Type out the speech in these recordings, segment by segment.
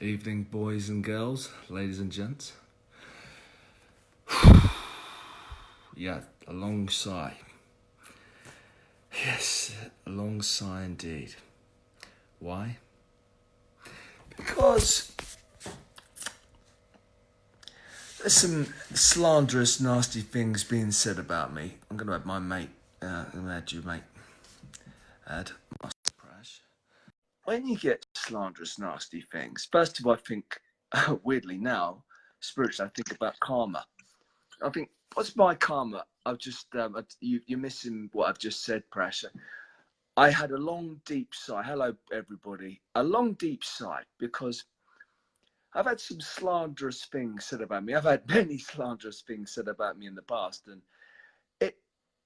Evening, boys and girls, ladies and gents. Yeah, a long sigh. Yes, a long sigh indeed. Why? Because there's some slanderous, nasty things being said about me. I'm going to add my mate. I'm going to add you, mate. Add Master Prash. When you get slanderous, nasty things, first of all, I think, weirdly now, spiritually, I think about karma. I think, what's my karma? I've just, you're missing what I've just said, Prash. I had a long, deep sigh. Hello, everybody. A long, deep sigh because I've had some slanderous things said about me. I've had many slanderous things said about me in the past, and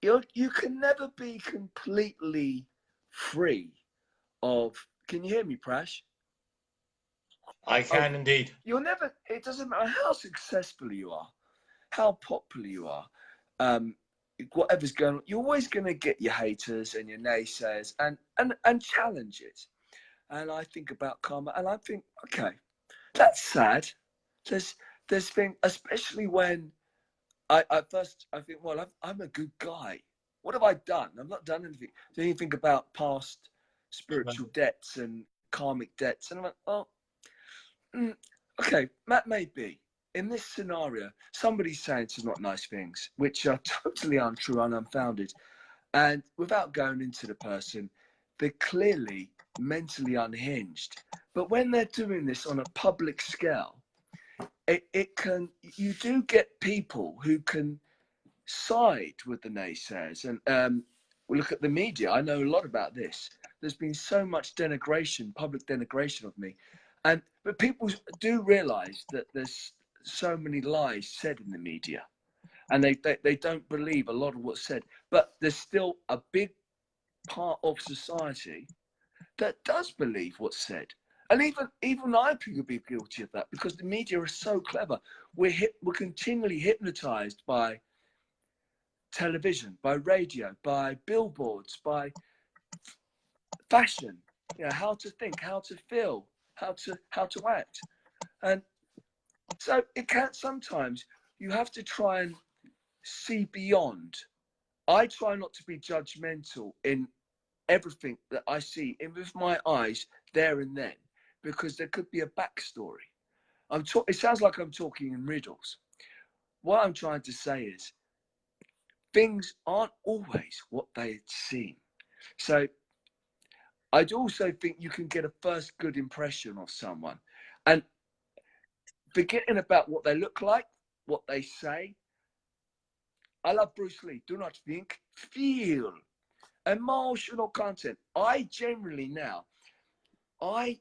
you can never be completely free of. Can you hear me, Prash? I can indeed. You're never. It doesn't matter how successful you are, how popular you are. Whatever's going on, you're always going to get your haters and your naysayers and challenges. And I think about karma, and I think, okay, that's sad. There's thing, especially when I think, well, I'm a good guy. What have I done? I've not done anything. Then you think about past spiritual debts and karmic debts, and I'm like, oh, okay, that may be. In this scenario, somebody's saying some not nice things, which are totally untrue and unfounded. And without going into the person, they're clearly mentally unhinged. But when they're doing this on a public scale, you do get people who can side with the naysayers. And we look at the media. I know a lot about this. There's been so much denigration, public denigration of me. But people do realize that there's so many lies said in the media, and they don't believe a lot of what's said. But there's still a big part of society that does believe what's said, and even I could be guilty of that because the media is so clever. We're continually hypnotized by television, by radio, by billboards, by fashion. You know, how to think, how to feel, how to act, and so it can sometimes you have to try and see beyond. I try not to be judgmental in everything that I see in with my eyes there and then, because there could be a backstory. It sounds like I'm talking in riddles. What I'm trying to say is things aren't always what they seem. So I'd also think you can get a first good impression of someone, and forgetting about what they look like, what they say. I love Bruce Lee. Do not think, feel. Emotional content. I generally now, I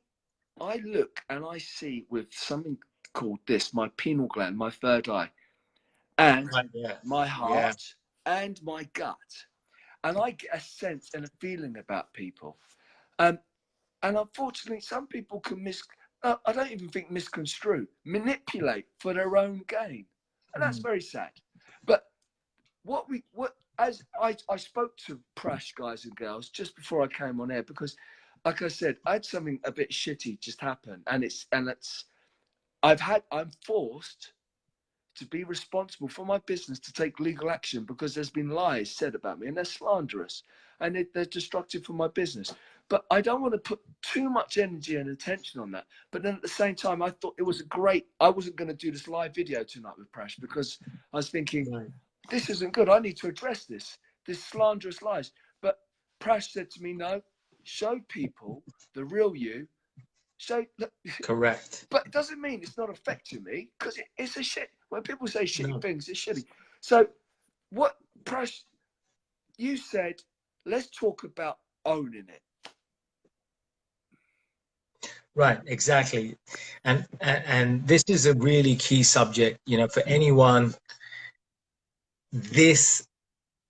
look and I see with something called this, my pineal gland, my third eye, and my heart and my gut. And I get a sense and a feeling about people. And unfortunately, some people can I don't even think misconstrue, manipulate for their own gain. And that's very sad. But as I spoke to Prash, guys and girls, just before I came on air, because like I said, I had something a bit shitty just happen, and I'm forced to be responsible for my business, to take legal action, because there's been lies said about me and they're slanderous and they're destructive for my business. But I don't want to put too much energy and attention on that. But then at the same time, I thought it was I wasn't going to do this live video tonight with Prash because I was thinking, this isn't good. I need to address this slanderous lies. But Prash said to me, no, show people the real you. Correct. But it doesn't mean it's not affecting me, because it's a shit. When people say shitty things, it's shitty. So what, Prash, you said, let's talk about owning it. Right, exactly. And this is a really key subject, you know, for anyone. This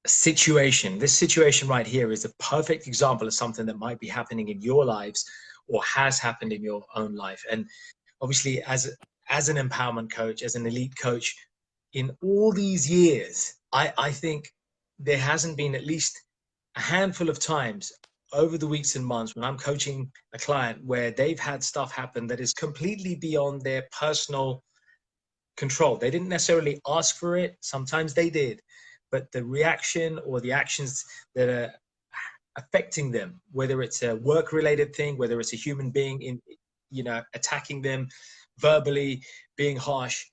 situation right here is a perfect example of something that might be happening in your lives or has happened in your own life. And obviously, as an empowerment coach, as an elite coach, in all these years, I think there hasn't been at least a handful of times over the weeks and months when I'm coaching a client where they've had stuff happen that is completely beyond their personal control. They didn't necessarily ask for it. Sometimes they did, but the reaction or the actions that are affecting them, whether it's a work-related thing, whether it's a human being in, attacking them verbally, being harsh,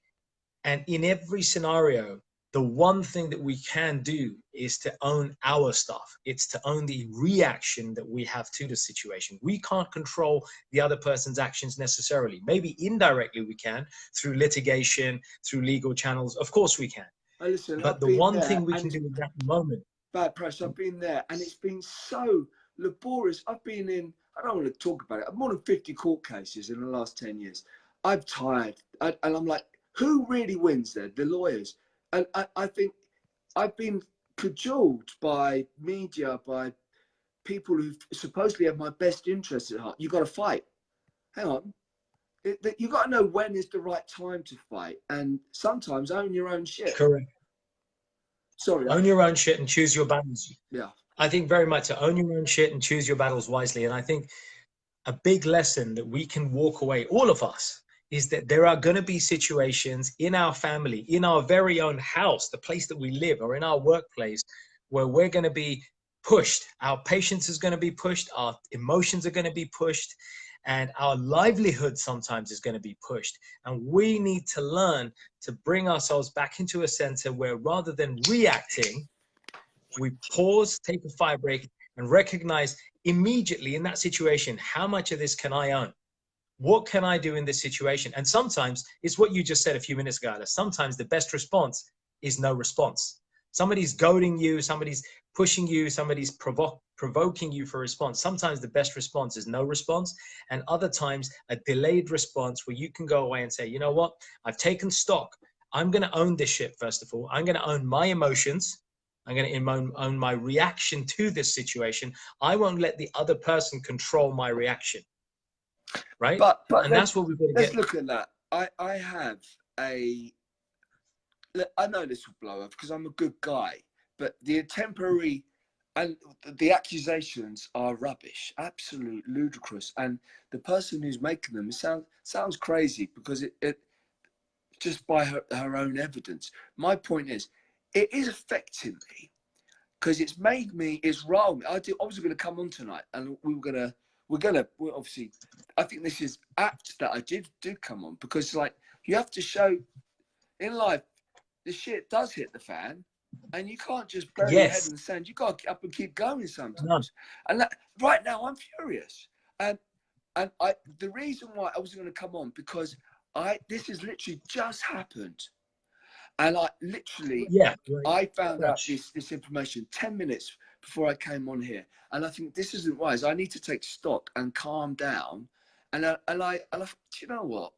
and in every scenario, the one thing that we can do is to own our stuff. It's to own the reaction that we have to the situation. We can't control the other person's actions necessarily. Maybe indirectly we can through litigation, through legal channels. Of course we can. Listen, but the one thing we can do in that moment. Bad Prash, I've been there and it's been so laborious. I've been in, I don't want to talk about it, I've more than 50 court cases in the last 10 years. I'm tired. And I'm like, who really wins there? The lawyers. And I think I've been cajoled by media, by people who supposedly have my best interests at heart. You've got to fight. Hang on. You've got to know when is the right time to fight. And sometimes own your own shit. Correct. Sorry. Own your own shit and choose your battles. Yeah. I think very much to own your own shit and choose your battles wisely. And I think a big lesson that we can walk away, all of us, is that there are going to be situations in our family, in our very own house, the place that we live, or in our workplace, where we're going to be pushed. Our patience is going to be pushed. Our emotions are going to be pushed. And our livelihood sometimes is going to be pushed. And we need to learn to bring ourselves back into a center where rather than reacting, we pause, take a fire break, and recognize immediately in that situation, how much of this can I own? What can I do in this situation? And sometimes it's what you just said a few minutes ago. Sometimes the best response is no response. Somebody's goading you, somebody's pushing you, somebody's provoking you for a response. Sometimes the best response is no response. And other times a delayed response where you can go away and say, you know what? I've taken stock. I'm going to own this shit, first of all. I'm going to own my emotions. I'm going to own my reaction to this situation. I won't let the other person control my reaction. Right? But and that's what we've got to let's get. Look at that. I have I know this will blow up because I'm a good guy, but the temporary and the accusations are rubbish, absolute ludicrous. And the person who's making them, it sounds crazy because it just by her own evidence. My point is, it is affecting me because it's made me, it's riled me. I was going to come on tonight and we're obviously, I think this is apt that I do come on because like you have to show in life the shit does hit the fan and you can't just bury your head in the sand. You got to get up and keep going sometimes. No. And right now I'm furious. And the reason why I was going to come on because this has literally just happened. And I literally, I found out this information 10 minutes before I came on here. And I think this isn't wise. I need to take stock and calm down. And I you know what?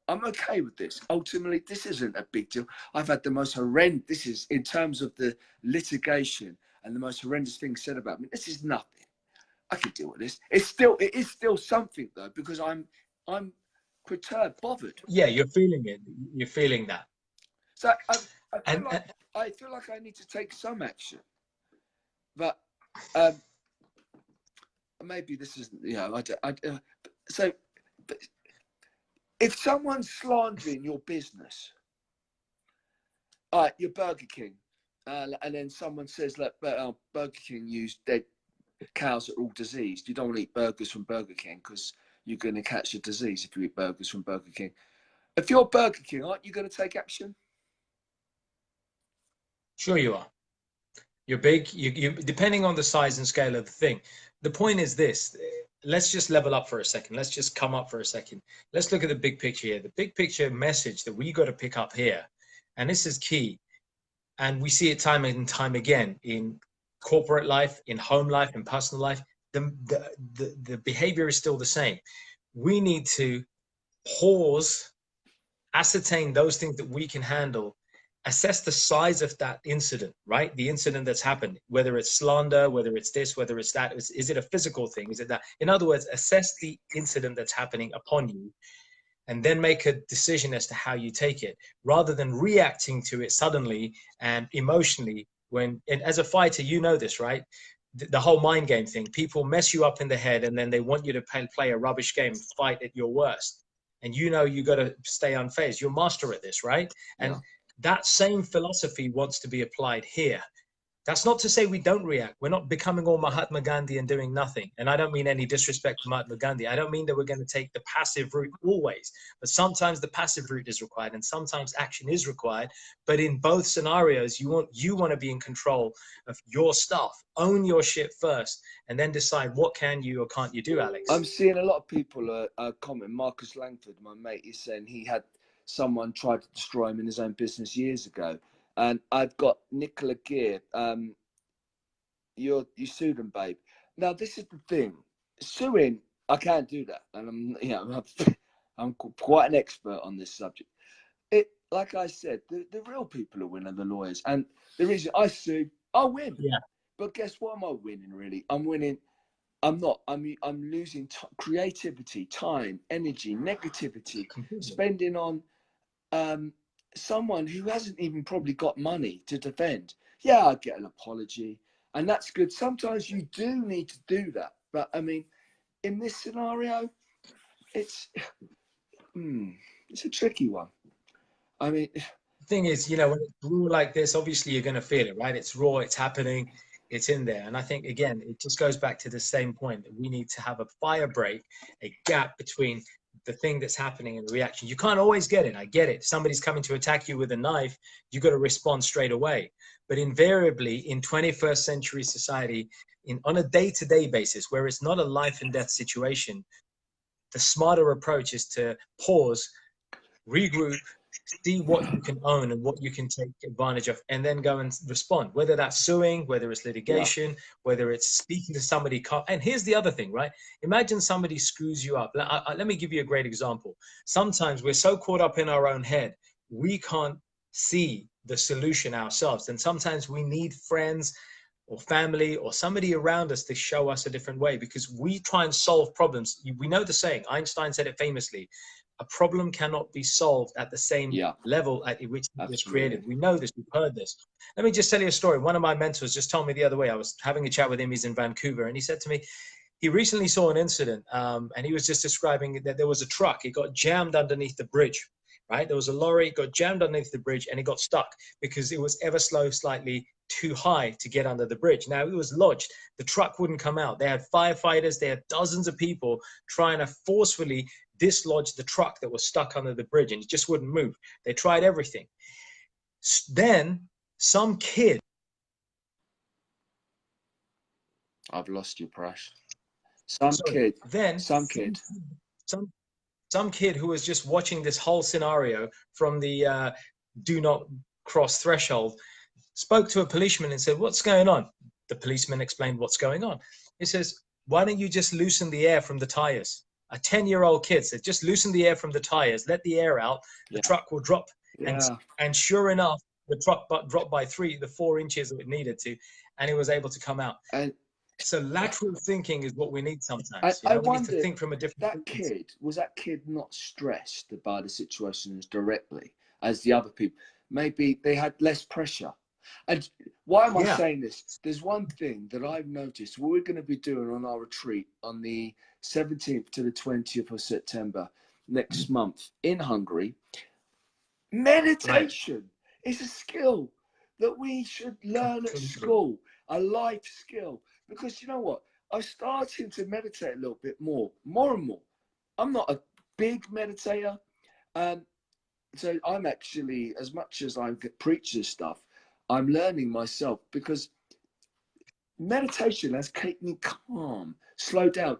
I'm okay with this. Ultimately, this isn't a big deal. I've had the most horrendous, this is in terms of the litigation and the most horrendous thing said about me. This is nothing. I can deal with this. It is still something though, because I'm perturbed, bothered. Yeah, you're feeling it. You're feeling that. So I feel like I need to take some action. But maybe this isn't, so if someone's slandering your business, you're Burger King, and then someone says, look, Burger King use dead cows that are all diseased. You don't want to eat burgers from Burger King because you're going to catch a disease if you eat burgers from Burger King. If you're Burger King, aren't you going to take action? Sure you are. You're big. You depending on the size and scale of the thing. The point is this. Let's just level up for a second. Let's just come up for a second. Let's look at the big picture here. The big picture message that we got to pick up here, and this is key, and we see it time and time again in corporate life, in home life, in personal life. The behavior is still the same. We need to pause, ascertain those things that we can handle, assess the size of that incident, right? The incident that's happened, whether it's slander, whether it's this, whether it's that. Is it a physical thing? Is it that? In other words, assess the incident that's happening upon you and then make a decision as to how you take it rather than reacting to it suddenly and emotionally. And as a fighter, you know this, right? the whole mind game thing. People mess you up in the head, and then they want you to play a rubbish game, fight at your worst. And you know you got to stay unfazed. You're a master at this, right? And Yeah. that same philosophy wants to be applied here. That's not to say we don't react. We're not becoming all Mahatma Gandhi and doing nothing. And I don't mean any disrespect to Mahatma Gandhi. I don't mean that we're going to take the passive route always, but sometimes the passive route is required and sometimes action is required. But in both scenarios, you want to be in control of your stuff. Own your shit first and then decide what can you or can't you do, Alex. I'm seeing a lot of people comment. Marcus Langford, my mate, is saying he had someone try to destroy him in his own business years ago. And I've got Nicola Gear. You sued him, babe. Now this is the thing. Suing, I can't do that, and I'm quite an expert on this subject. Like I said, the real people are winning, the lawyers, and the reason I sue, I win. Yeah. But guess what? Am I winning? Really, I'm winning. I'm not. I'm losing creativity, time, energy, negativity, spending on someone who hasn't even probably got money to defend. Yeah, I get an apology, and that's good. Sometimes you do need to do that, but I mean, in this scenario, it's a tricky one. I mean, the thing is, you know, when it's raw like this, obviously you're going to feel it, right? It's raw, it's happening, it's in there. And I think, again, it just goes back to the same point that we need to have a fire break, a gap between the thing that's happening and the reaction. You can't always get it. I get it. Somebody's coming to attack you with a knife. You got to respond straight away. But invariably in 21st century society, on a day-to-day basis, where it's not a life and death situation, the smarter approach is to pause, regroup, see what you can own and what you can take advantage of, and then go and respond, whether that's suing, whether it's litigation, whether it's speaking to somebody. And here's the other thing, right? Imagine somebody screws you up. Let me give you a great example. Sometimes we're so caught up in our own head, we can't see the solution ourselves. And sometimes we need friends or family or somebody around us to show us a different way, because we try and solve problems. We know the saying, Einstein said it famously, a problem cannot be solved at the same level at which it was created. We know this, we've heard this. Let me just tell you a story. One of my mentors just told me the other way, I was having a chat with him, he's in Vancouver, and he said to me, he recently saw an incident, and he was just describing that there was a truck, it got jammed underneath the bridge, right? There was a lorry, it got jammed underneath the bridge, and it got stuck because it was ever so slightly too high to get under the bridge. Now it was lodged, the truck wouldn't come out. They had firefighters, they had dozens of people trying to forcefully dislodge the truck that was stuck under the bridge, and it just wouldn't move. They tried everything. Then some kid. I've lost you, Prash. Some kid who was just watching this whole scenario from the do not cross threshold spoke to a policeman and said, "What's going on?" The policeman explained what's going on. He says, "Why don't you just loosen the air from the tires?" A 10-year-old kid said, "Just loosen the air from the tires, let the air out, the truck will drop." And sure enough, the truck dropped by 4 inches that it needed to, and it was able to come out. And so lateral thinking is what we need sometimes. I wonder, we need to think from a different was that kid not stressed by the situation as directly as the other people? Maybe they had less pressure. And why am I saying this? There's one thing that I've noticed. What we're going to be doing on our retreat on the 17th to the 20th of September next month in Hungary. Meditation is a skill that we should learn at school, a life skill. Because you know what? I'm starting to meditate a little bit more and more. I'm not a big meditator. So I'm actually, as much as I preach this stuff, I'm learning myself, because meditation has kept me calm, slow down,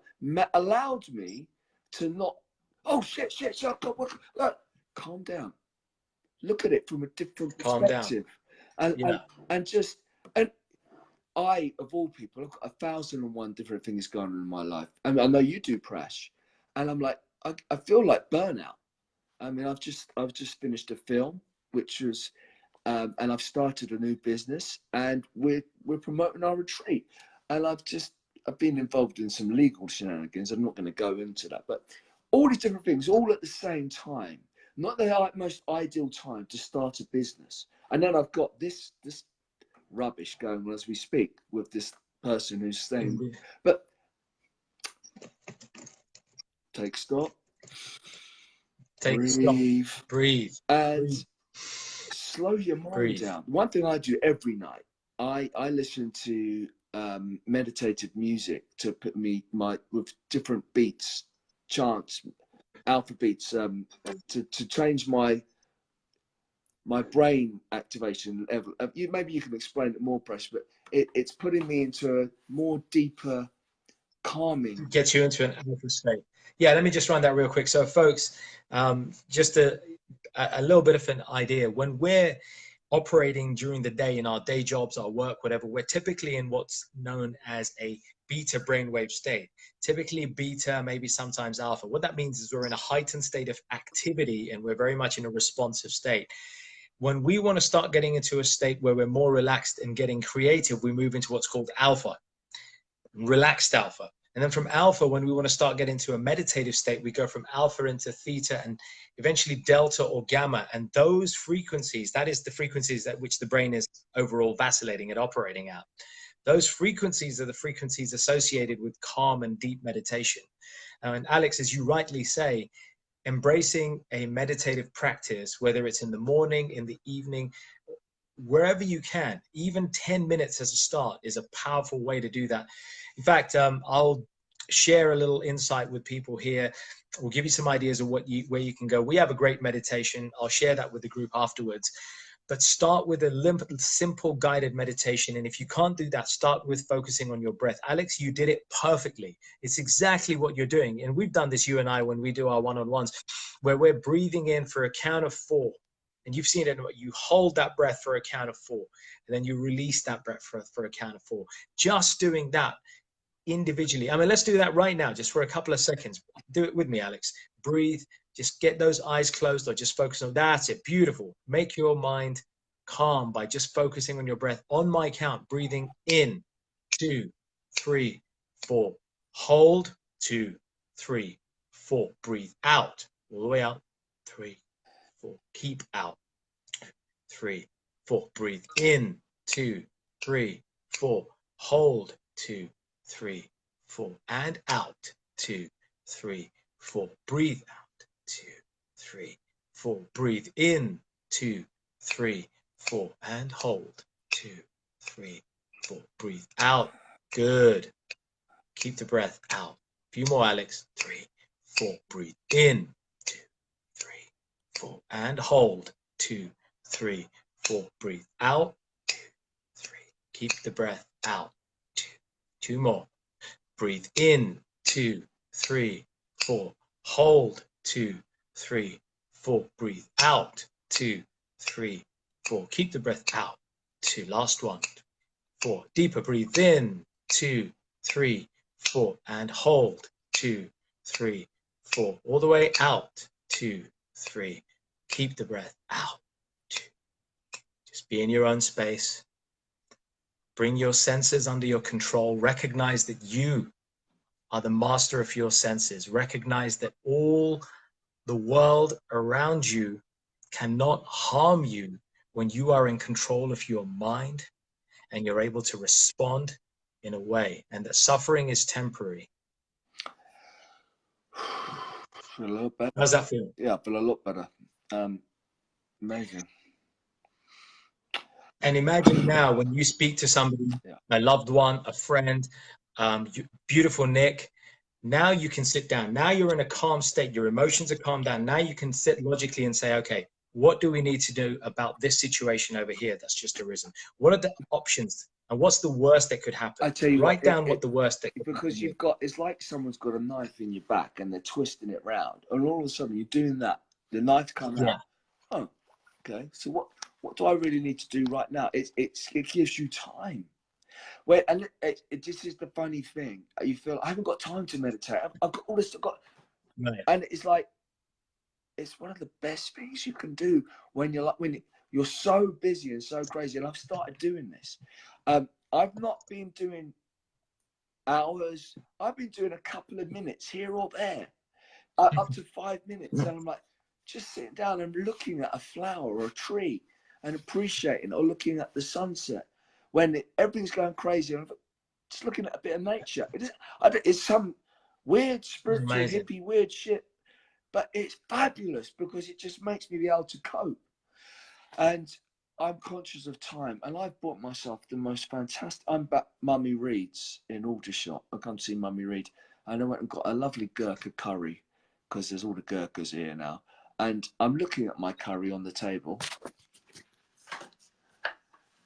allowed me to not, oh shit, calm down. Look at it from a different perspective. And I, of all people, I've got 1,001 different things going on in my life. I mean, I know you do, Prash, and I'm like, I feel like burnout. I mean, I've just finished a film, which was, and I've started a new business, and we're promoting our retreat, and I've been involved in some legal shenanigans. I'm not going to go into that, but all these different things, all at the same time, not the most ideal time to start a business. And then I've got this rubbish going on as we speak with this person who's staying. Indeed. But take stock, Take stock, breathe, breathe, and breathe, slow your mind breathe. down. One thing I do every night, I listen to meditative music to put me with different beats, chants, alpha beats, to change my brain activation level. Maybe you can explain it more, Prash, but it's putting me into a more deeper calming. Gets you into an alpha state. Yeah, let me just run that real quick. So, folks, just a little bit of an idea. When we're operating during the day in our day jobs, our work, whatever, we're typically in what's known as a beta brainwave state. Typically beta, maybe sometimes alpha. What that means is we're in a heightened state of activity and we're very much in a responsive state. When we want to start getting into a state where we're more relaxed and getting creative, we move into what's called alpha, relaxed alpha. And then from alpha, when we want to start getting into a meditative state, we go from alpha into theta and eventually delta or gamma. And those frequencies, that is the frequencies at which the brain is overall vacillating and operating at. Those frequencies are the frequencies associated with calm and deep meditation. And Alex, as you rightly say, embracing a meditative practice, whether it's in the morning, in the evening, wherever you can, even 10 minutes as a start is a powerful way to do that. In fact, I'll share a little insight with people here. We'll give you some ideas of where you can go. We have a great meditation. I'll share that with the group afterwards. But start with a simple guided meditation. And if you can't do that, start with focusing on your breath. Alex, you did it perfectly. It's exactly what you're doing. And we've done this, you and I, when we do our one-on-ones, where we're breathing in for a count of 4. And you've seen it, you hold that breath for a count of 4, and then you release that breath for a count of 4. Just doing that individually. I mean, let's do that right now, just for a couple of seconds. Do it with me, Alex. Breathe, just get those eyes closed or just focus on, that's it, beautiful. Make your mind calm by just focusing on your breath. On my count, breathing in, 2, 3, 4. Hold, 2, 3, 4. Breathe out, all the way out, 3, 4. Keep out, 3, 4. Breathe in, 2, 3, 4. Hold, 2, 3, 4. And out, 2, 3, 4. Breathe out, 2, 3, 4. Breathe in, 2, 3, 4. And hold, 2, 3, 4. Breathe out. Good. Keep the breath out. A few more, Alex. 3, 4. Breathe in, 2, 3, 4. And hold, 2, 3, 4. Breathe out, 2, 3. Keep the breath out. 2. 2 more. Breathe in, 2, 3, 4. Hold, 2, 3, 4. Breathe out, 2, 3, 4. Keep the breath out. 2. Last one. 4. Deeper. Breathe in, 2, 3, 4. And hold, 2, 3, 4. All the way out, 2, 3. Keep the breath out. 2. Just be in your own space. Bring your senses under your control. Recognize that you are the master of your senses. Recognize that all the world around you cannot harm you when you are in control of your mind and you're able to respond in a way, and that suffering is temporary. Feel a lot better. How's that feel? Yeah, I feel a lot better. Amazing. And imagine now when you speak to somebody, a loved one, a friend, beautiful Nick, now you can sit down. Now you're in a calm state. Your emotions are calmed down. Now you can sit logically and say, okay, what do we need to do about this situation over here that's just arisen? What are the options? And what's the worst that could happen? I tell you, write down what the worst that could because happen. you've got, it's like someone's got a knife in your back and they're twisting it round, and all of a sudden you're doing that, the knife comes out. Oh, okay. So what do I really need to do right now? It gives you time. Wait, and this is the funny thing. You feel I haven't got time to meditate. I've got all this. And it's like, it's one of the best things you can do when you're so busy and so crazy. And I've started doing this. I've not been doing hours. I've been doing a couple of minutes here or there, up to 5 minutes. And I'm like, just sitting down and looking at a flower or a tree and appreciating, or looking at the sunset when everything's going crazy. And just looking at a bit of nature. It's some weird spiritual Amazing. hippie weird shit, but it's fabulous because it just makes me be able to cope. And I'm conscious of time, and I've bought myself the most fantastic. I'm back Mummy Reid's in Aldershot. I come to see Mummy Reid, and I went and got a lovely Gurkha curry because there's all the Gurkhas here now. And I'm looking at my curry on the table,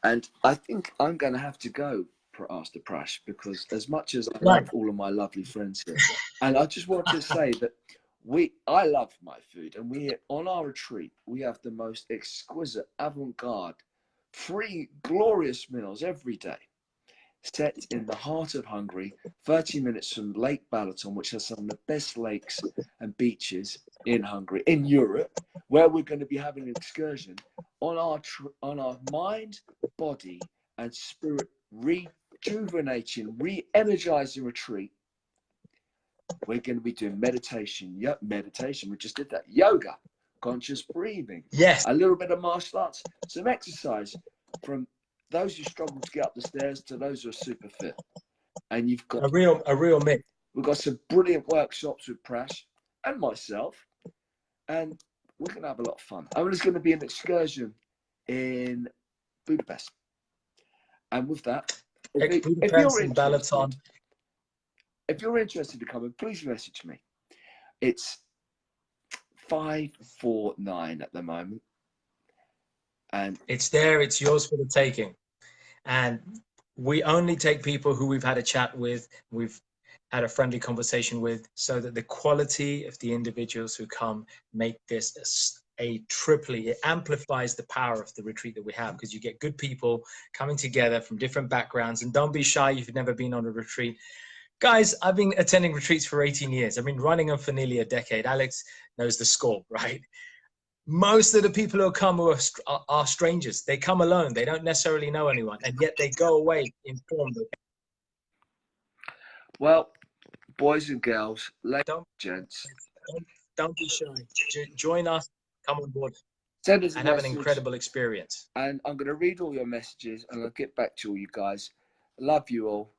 and I think I'm going to have to go, Master Prash, because as much as I love all of my lovely friends here, and I just want to say that I love my food, and on our retreat we have the most exquisite, avant-garde, free, glorious meals every day, set in the heart of Hungary, 30 minutes from Lake Balaton, which has some of the best lakes and beaches in Hungary, in Europe, where we're going to be having an excursion on our mind, body, and spirit rejuvenating, re-energizing retreat. We're going to be doing meditation. Yep, meditation. We just did that. Yoga, conscious breathing. Yes. A little bit of martial arts, some exercise from those who struggle to get up the stairs to those who are super fit. And you've got a real mix. We've got some brilliant workshops with Prash and myself, and we're going to have a lot of fun. And there's going to be an excursion in Budapest. And with that, if you're interested in coming, please message me. It's 549 at the moment, and it's there. It's yours for the taking. And we only take people who we've had a chat with, we've had a friendly conversation with, so that the quality of the individuals who come make this a triply. It amplifies the power of the retreat that we have, because you get good people coming together from different backgrounds. And don't be shy if you've never been on a retreat. Guys, I've been attending retreats for 18 years. I've been running them for nearly a decade. Alex knows the score, right? Most of the people who come who are strangers. They come alone. They don't necessarily know anyone, and yet they go away informed. Well, boys and girls, ladies and gents, don't be shy. Join us. Come on board. Send us and have an incredible experience. And I'm going to read all your messages, and I'll get back to all you guys. Love you all.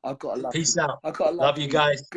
I've got a Peace out. I've got a love you guys.